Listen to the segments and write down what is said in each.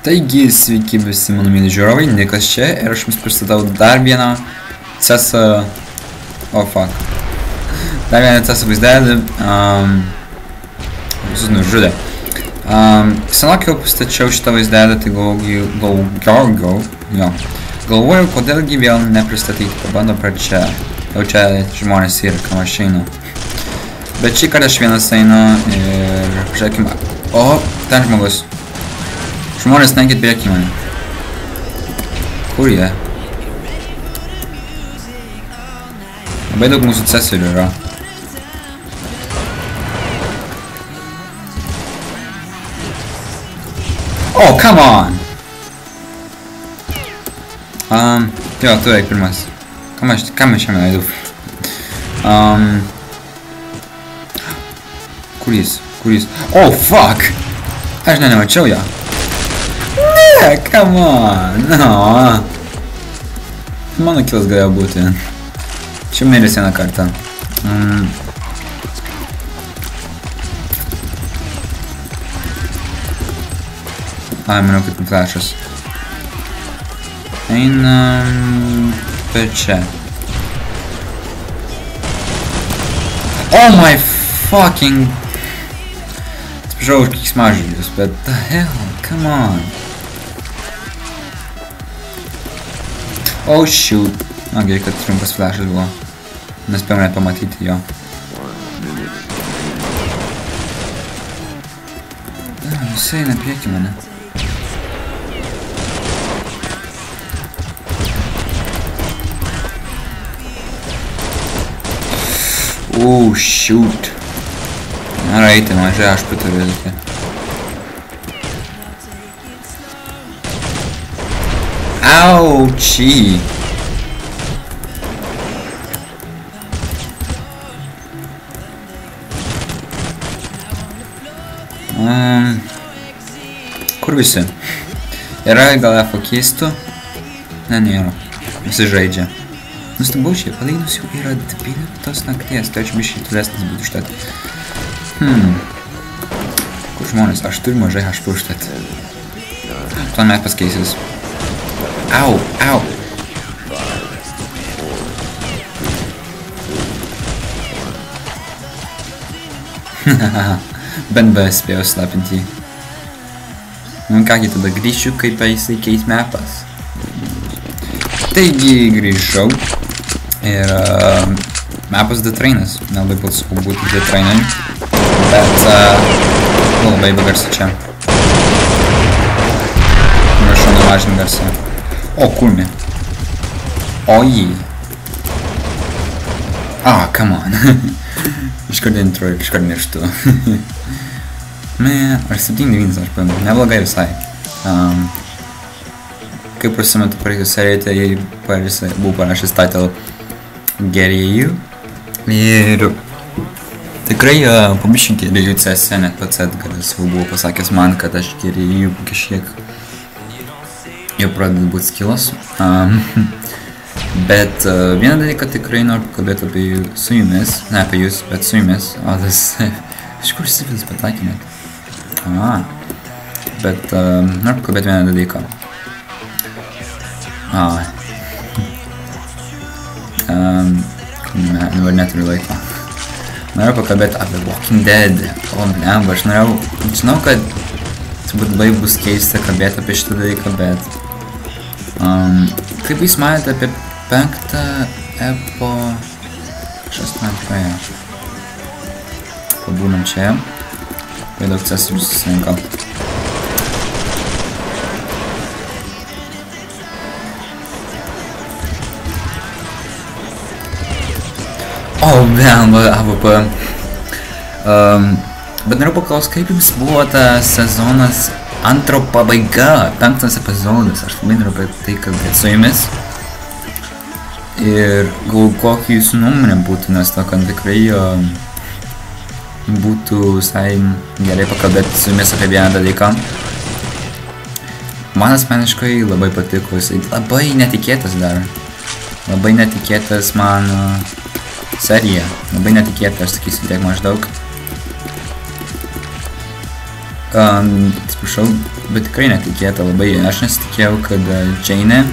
Taigi, sveiki visi mano mėly žiūrovai, Nikas čia ir aš jums pristatau dar vieną CESą... Dar vieną CESą vaizdelį, visus nužudė. Senokai jau pristačiau šitą vaizdelį, tai galvoju, kodėlgi vėl nepristatyti, pabandom pradžią. Jau čia žmonės yra, kam aš einu. Bet šį kartą aš vienas einu ir pažiūrėkime. O, ten žmogus. Žmonės nenkit prieki mane. Kur jie? Labai daug mūsų cesarių yra. Oh, come on! Jo, tu eik pirmas. Kam aš šiame eidu? Kur jis? Oh, fuck! Aš nemačiau ją. Ne, come on! No. Mano kilas galėjo būti. Čia miręs vieną kartą. Manau, kaip flashas. Einam... per čia. Oh my fucking... Atsiprašau už keiksmažodžius, bet the hell, come on. Oh shoot. Na, gerai, kad trumpas flashas buvo. Nespėjom net pamatyti jo. Visi eina prieki mane. Oh shoot. Alright, mažai aš pritariu viską. Aučy. Kur visi? Yra gal F keistų? Ne, nėra. Visi žaidžia. Nustebau šiaip, palyginus jau yra 12 nakties, tai čia biškai tolesnis būtų užtat. Kur žmonės? Aš turiu mažai HP užtat. Tuomet paskeisis. Au, au. Bent spėjau slapinti. Nu kągi, tada grįšiu, kaip jisai keis mapas. Taigi grįžau. Ir mapas The Trainas. Nelabai balsau būti The Trainai. Bet labai begarsi čia. Prašau nemažinti garsą. O, kurmi. O jį. Come on. Iškart intro ir iškart mirštu. Ar 7-9, aš paėmė. Neblogai visai. Kaip prasimetu praeitų seriją, tai buvau parašęs title gerėjų. Ir tikrai pabiškai gerėjų CS, net pats Edgaras jau buvo pasakęs man, kad aš gerėjų kažkiek jau pradedu būti skillas. Bet vieną dalyką tikrai noriu kalbėti apie su jumis, ne apie jūs, bet su jumis. O tas, iš kur sifilis patakė net? Bet noriu kalbėti vieną dalyką. Dabar neturiu laiko. Noriu pakalbėti apie Walking Dead. O, blemba, aš norėjau... Žinau, kad turbūt labai bus keista kalbėti apie šitą dalyką, bet... Kaip jūs manėte apie 5 epo... Kažkas man praėjo. Pabūnam čia. Vai daug cesarių susirinko. O, blemba, AVP. Bet noriu paklausti, kaip jums buvo tas sezonas antro pabaiga, 5 epizodas. Aš labai noriu apie tai kalbėti su jumis. Ir gal kokį jūsų nuomonę būtų, nes to, kad tikrai būtų visai gerai pakalbėti su jumis apie vieną dalyką. Man asmeniškai labai patiko, jisai labai netikėtas dar. Labai netikėtas man serija. Labai netikėtas, aš sakysiu tiek maždaug. Atsiprašau, bet tikrai netikėta labai. Aš nesitikėjau, kad Džeinė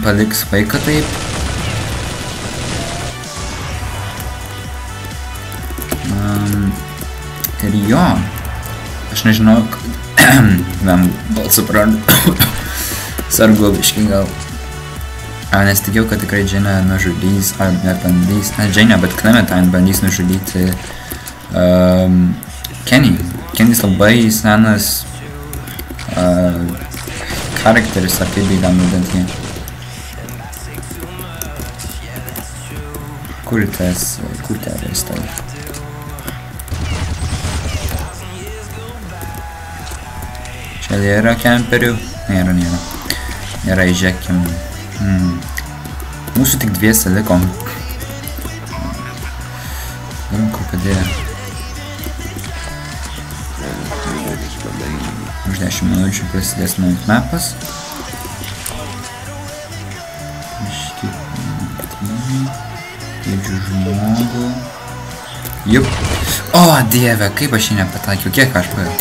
paliks vaiką taip. Ir jo, aš nežinau, man balsą prarandu, sargu biškį gal. Nesitikėjau, kad tikrai Džeinė nužudys, ar nebandys, ne Džeinė, bet Clementine bandys nužudyti Kenny. Kennys labai senas charakteris, ar kaip įgal nudant jį. Kur tas tai? Čia yra kemperių? Nėra. Gerai, žiūrėkim. Mūsų tik dviese liko. Galim kur padėjo. Už 10 minučių prasidės naujas mapas. Įdžiu žmogų. Jup. O, dieve, kaip aš jį nepataikiau. Kiek aš pajau?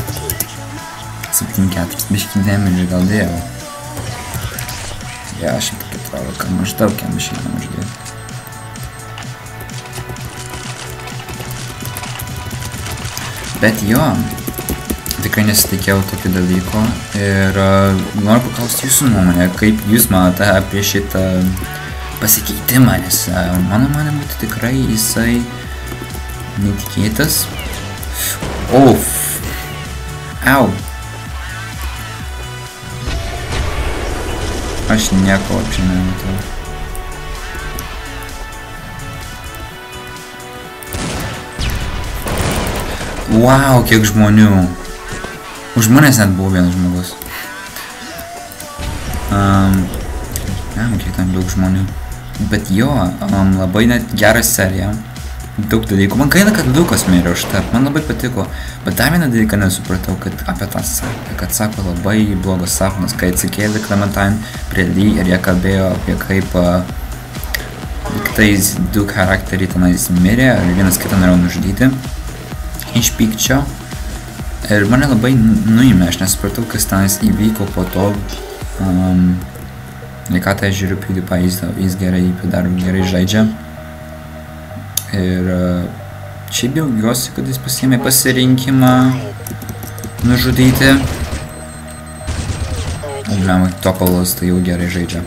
7-4. Biškį damage gal dėjau. Ja, 114. Maždaug jam biškį nemaždėjau. Bet jo, tikrai nesitikėjau tokio dalyko ir noriu paklausti jūsų nuomonę, kaip jūs matote apie šitą pasikeitimą, nes mano manimu tikrai jisai netikėtas. Au! Aš nieko apšiai nematau. Wow, kiek žmonių. Už manęs net buvo vienas žmogus. Kiek ten daug žmonių. Bet jo, labai net gera serija. Daug dalykų. Man gaila, kad Lukas mirė už tą. Man labai patiko. Bet dar vieną dalyką nesupratau, kad apie tą sapną. Kad sako labai blogas sapnas, kai atsikėlė Clementine prie Lee ir jie kalbėjo apie kaip tais du charakteriai tenais mirė ir vienas kitą norėjo nužudyti. Iš pykčio. Ir mane labai nuėmė. Aš nesupratau, kas tenais įvyko po to. Ką tai žiūriu PewDiePie, jis gerai žaidžia. Ir šiaip džiaugiuosi, kad jis pasiėmė pasirinkimą nužudyti. Topolas tai jau gerai žaidžia.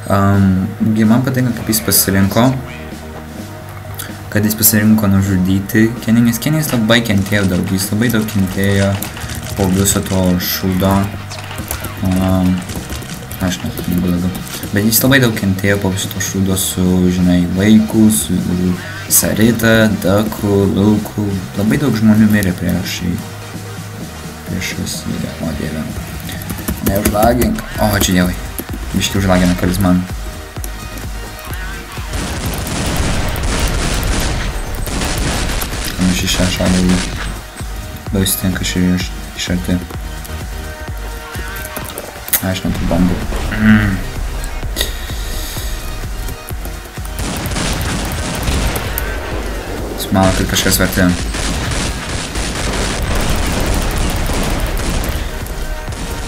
Man patinka, kaip jis pasirinko. Kad jis pasirinko nužudyti Kenny, nes Kennys labai kentėjo daug. Jis labai daug kentėjo po viso to šūdo. Aš nebelagu. Bet jis labai daug kentėjo po viso to šūdo su, žinai, vaiku, su Sarita, Daku, Luku. Labai daug žmonių mirė priešais jį. O, dieve. Neužlagink. O, ačiū dievai. Biškį užlagina kalis man. Aš iš šią šalį jį. Daug stinka iš arti. Aš net bandau. Smala, kad kažkas verti.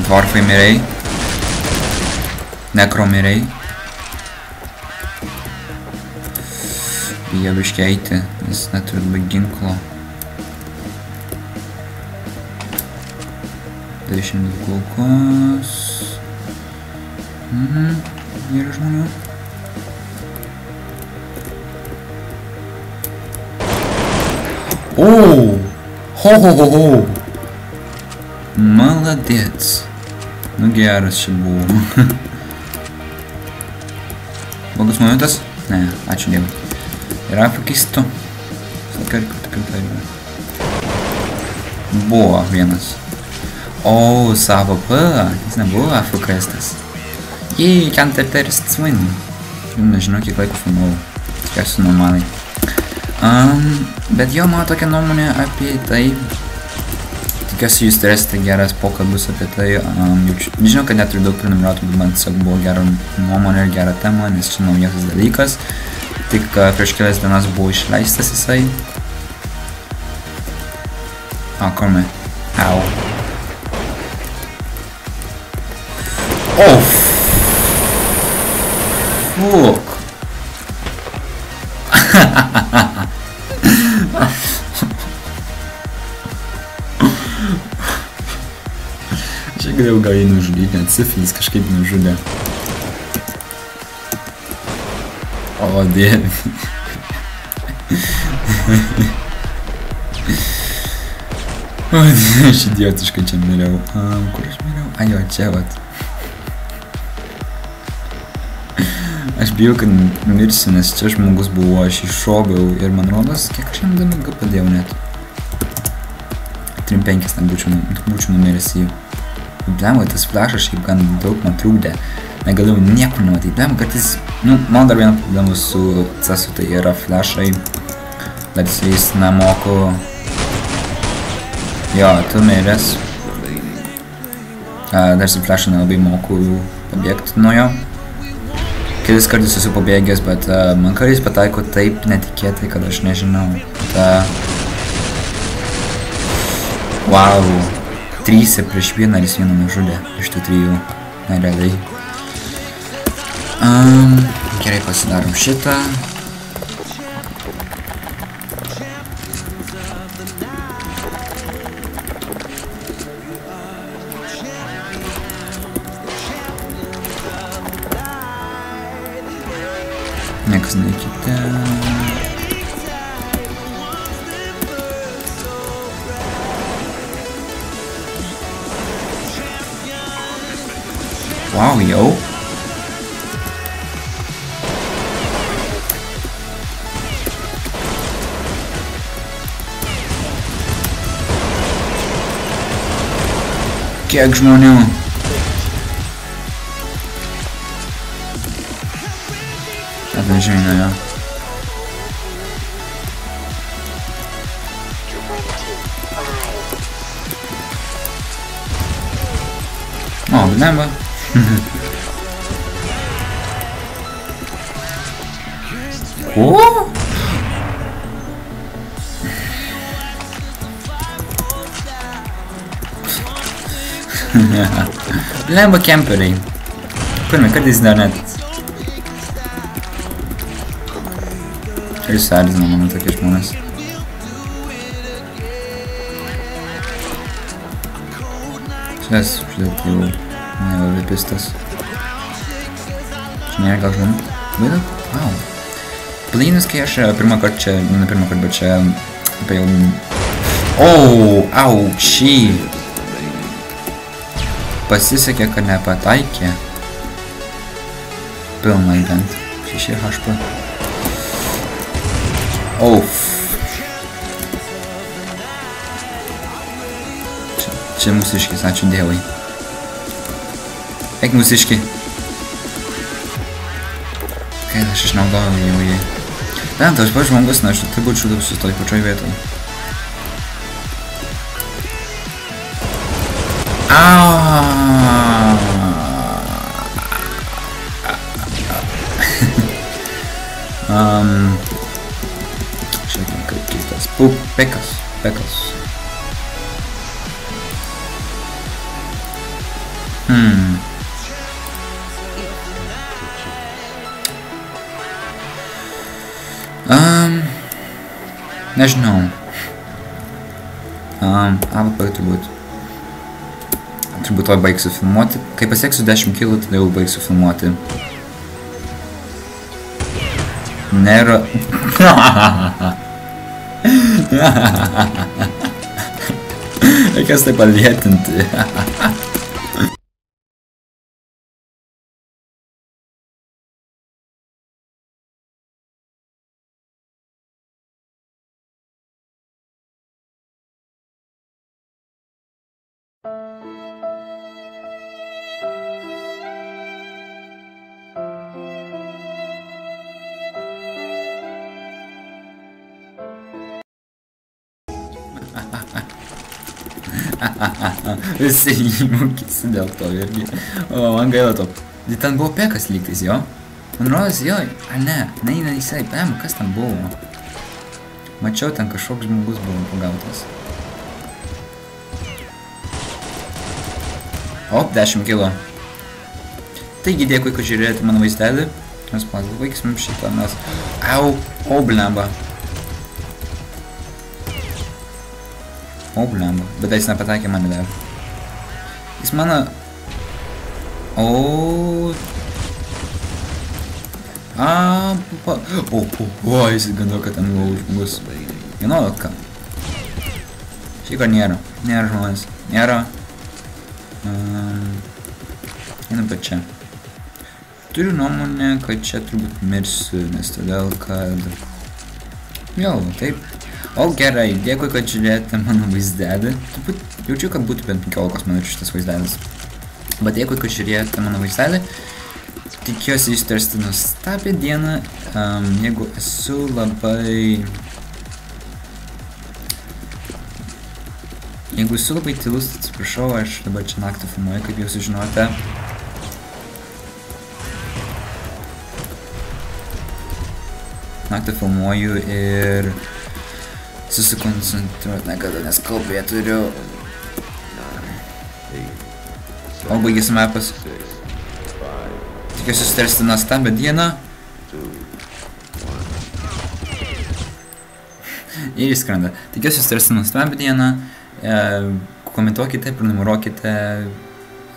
Dvarfai mirei. Nekro mirei. Bijau biškį eiti, nes neturiu labai ginklo. 20 kulkos. Yra žmonių. Ho. Maladėts. Nu geras čia buvo. Blogas momentas? Ne, ačiū dievui. Yra pakeistu. Sakar, tikrai yra. Buvo vienas. O, savo jis nebuvo AFK-stas. Jei, can't terrorists win. Nežinau, kiek laiko filmavau. Tikiuosi normaliai. Bet jo, mano tokia nuomonė apie tai. Tikiuosi, jūs turėsite geras pokalbus apie tai. Žinau, kad neturiu daug prenumeruotų, bet man tiesiog buvo gera nuomonė ir gera tema, nes čia naujasis dalykas. Tik prieš kelias dienas buvo išleistas jisai. Oh, come. Ow. Oh! Fuck! Aš galėjau gal jį nužudyti, net sifilis kažkaip nužudė. O, dieve. O, dieve, aš idiotiškai čia miriau. Kur aš miriau? A, jo, čia vat. Aš bijau, kad mirsiu, nes čia žmogus buvo, aš iššoviau ir man rodos, kiek aš jam damagą padėjau net. 3-5 ten būčiau numiręs jį. Blemo, tas flashas šiaip gan daug man trūkdė. Negalėjau niekur nematyti. Blemo, kartais, man dar viena problema su CS'u tai yra flashai. Dar jis nemoku. Jo, tu miręs. Dar su flashu nelabai moku pabėgti nuo jo. Kelis kartus esu pabėgęs, bet man kartais pataiko taip netikėtai, kad aš nežinau. Wow. 3 prieš 1 ir jis vieną nužudė iš tų 3. Nerealiai. Gerai, pasidarom šitą. Niekas neikite. Wow, jau. Kiek žmonių? Atvežinė, jo. O, blemba. Ko? Blemba kemperiai. Kurime, kartais dar net. Čia jūs erzina mano tokie žmonės. Šitas, žiūrėt, jau nelabai pistas. Čia nėra gal žmonių? Vaida? Wow. Palyginus, kai aš pirmą kartą čia, ne pirmą kartą, bet čia apie jau... Oh, aučį! Pasisekė, kad nepataikė. Pilnai bent. 6 HP. Ouf. Čia mūsiškis, ačiū dievai. Eik mūsiški. Kai aš išnaudoju jau jį. Bent aš pats žmogus, na aš tai būčiau daug sustoj pačioj vietoj. Žiūrėkime, kaip kitas. Pekas. Nežinau. AVP turbūt. Turbūt to baigsiu filmuoti. Kai pasieksiu 10 kilų, tada jau baigsiu filmuoti. Nėra... Reikės tai palietinti. Visi įmūkisi dėl to irgi. O, man gaila to. Ten buvo pekas lygtais, jo? Man rodos, jo, ne, neina jisai, kas ten buvo? Mačiau, ten kažkoks žmogus buvo pagautas. O, 10 kilo. Taigi dėkui, kad žiūrėjote mano vaizdelį. Mes baigsim šitą, mes... Au, o blemba. O blemba. Bet jis nepataikė mane dar. Jis mano... O... O, jis gandau, kad ten buvo žmogus. 11. Šiaip ar nėra. Nėra žmonės. Nėra. Einam per čia. Turiu nuomonę, kad čia turbūt mirsiu, nes todėl, kad... Jo, taip. O gerai, dėkui, kad žiūrėjote mano vaizdelį. Turbūt jaučiu, kad būtų bent 15 minučių šitas vaizdelis. Bet dėkui, kad žiūrėjote mano vaizdelį. Tikiuosi jūs turėsite nuostabią dieną. Jeigu esu labai... Jeigu esu labai tylus, atsiprašau, aš dabar čia naktį filmuoju, kaip jūs sužinote. Naktį filmuoju ir susikoncentruoti negaliu, nes kalbėt turiu. O baigėsi mapas. Tikiuosi sutarsti nuostabią dieną. Ir įskrenda. Tikiuosi sutarsti nuostabią dieną. Komentuokite, prenumeruokite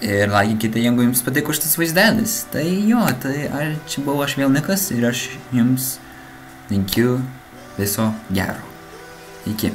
ir laikykite, jeigu jums patiko šitas vaizdelis. Tai jo, tai čia buvau aš Vėlnikas ir aš jums linkiu viso gero. Iki.